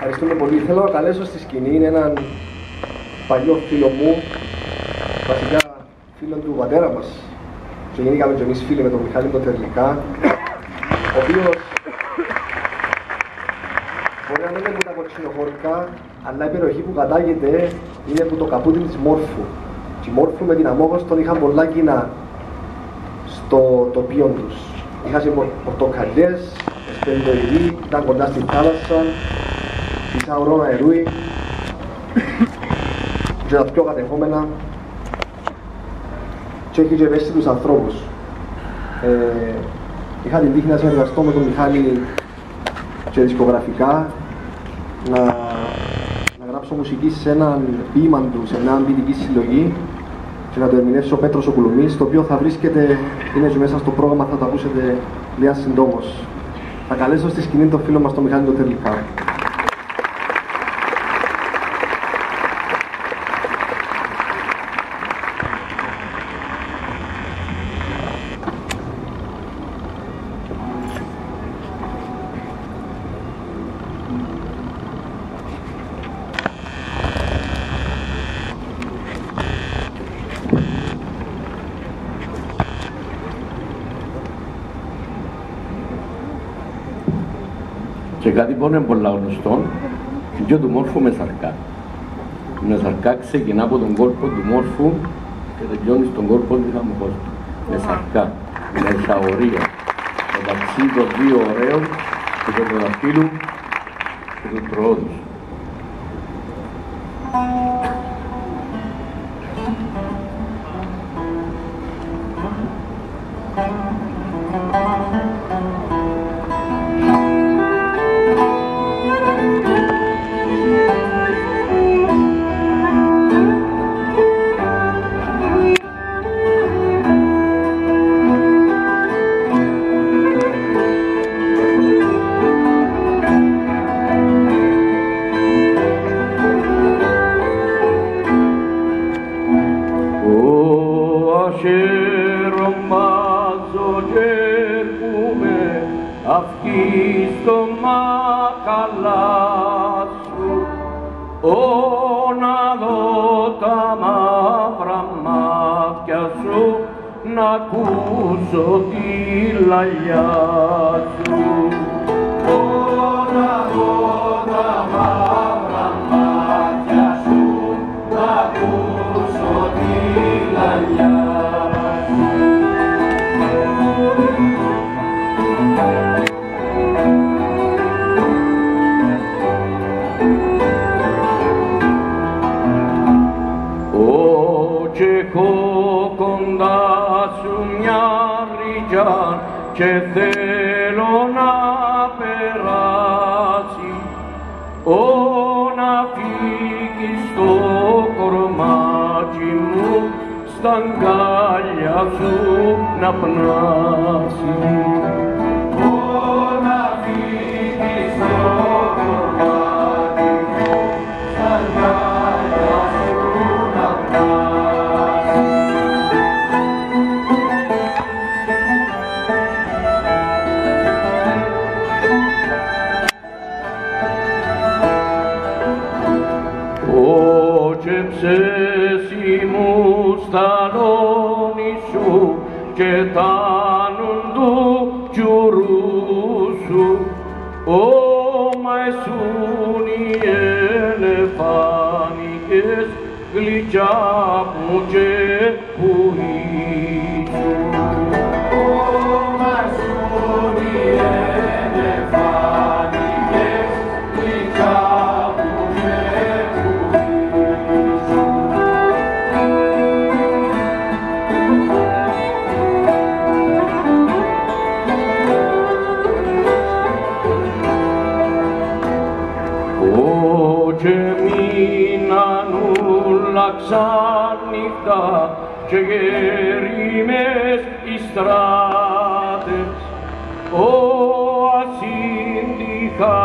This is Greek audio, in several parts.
Ευχαριστούμε πολύ. Θέλω να καλέσω στη σκηνή έναν παλιό φίλο μου, βασικά φίλο του πατέρα μας. Γεννήκαμε και εμείς φίλοι με τον Μιχάλη τον Τερλικά, ο οποίος μπορεί να μην είναι από τα κοτσινοχώρικά, αλλά η περιοχή που κατάγεται είναι από το καπούτι της Μόρφου. Και η Μόρφου με την Αμόχωστον τον είχαν πολλά κοινά στο τοπίο τους. Είχαν πορτοκαλιές, εσπεριδοειδή, ήταν κοντά στη θάλασσα, τη Σαουρόνα Ερούι και τα πιο κατεχόμενα και έχει και ευαίσθητους ανθρώπους. Είχα την τύχη να συνεργαστώ με τον Μιχάλη και δισκογραφικά, να γράψω μουσική σε έναν ποίημα του, σε μια ποιητική συλλογή και να το ερμηνεύσει ο Πέτρος ο Κουλουμής, το οποίο θα βρίσκεται, είναι και μέσα στο πρόγραμμα, θα το ακούσετε λίγα συντόμως. Θα καλέσω στη σκηνή τον φίλο μας τον Μιχάλη τον Τερλικά. Και κάτι που είναι πολλά γνωστό, και του Μόρφου με σαρκά. Με σαρκά ξεκινά από τον κόλπο του Μόρφου και τελειώνει στον κόλπο της Αμοχώστου. Με σαρκά, με σαωρία. Μεταξύ των δύο ωραίων και των δαχτύλου και του προόδους. Αυκή στο μακαλά σου, να δω τα μαύρα μάτια σου, να ακούσω τη λαλιά σου. Να δω τα μαύρα μάτια σου, να ακούσω τη λαλιά σου. Έχω κοντά σου μια ρίγια και θέλω να περάσει, να φύγει στο κορμάκι μου, στα αγκάλια σου να πνάσει. Να φύγει στο κορμάκι μου, στα αγκάλια σου να πνάσει. Ψέσι μου στα λόνι σου και τάνουν του κιουρού σου, μα εσούν οι ελεφάνικες γλυκιά μου και που ήσουν. Μα εσούν οι ελεφάνικες γλυκιά μου και που και μείναν ούλα ξάνυχτα και γερίμες οι στράτες, ασύντυχα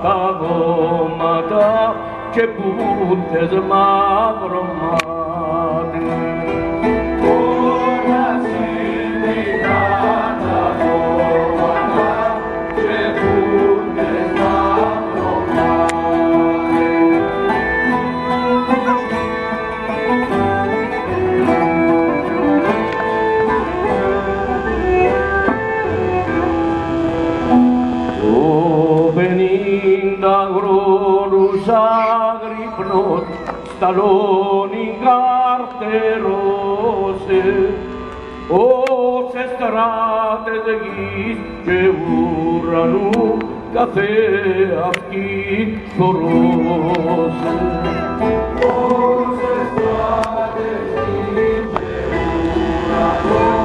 τα δώματα και πούτες μαυρωμάτες. Ασύντυχα τα δώματα και πούτες μαυρωμάτες. αγρυπνός σταλώνει καρτερώσε, όσες στράτες γης και ουρανού κάθε αυτή θωρώσε. Όσες στράτες γης και ουρανού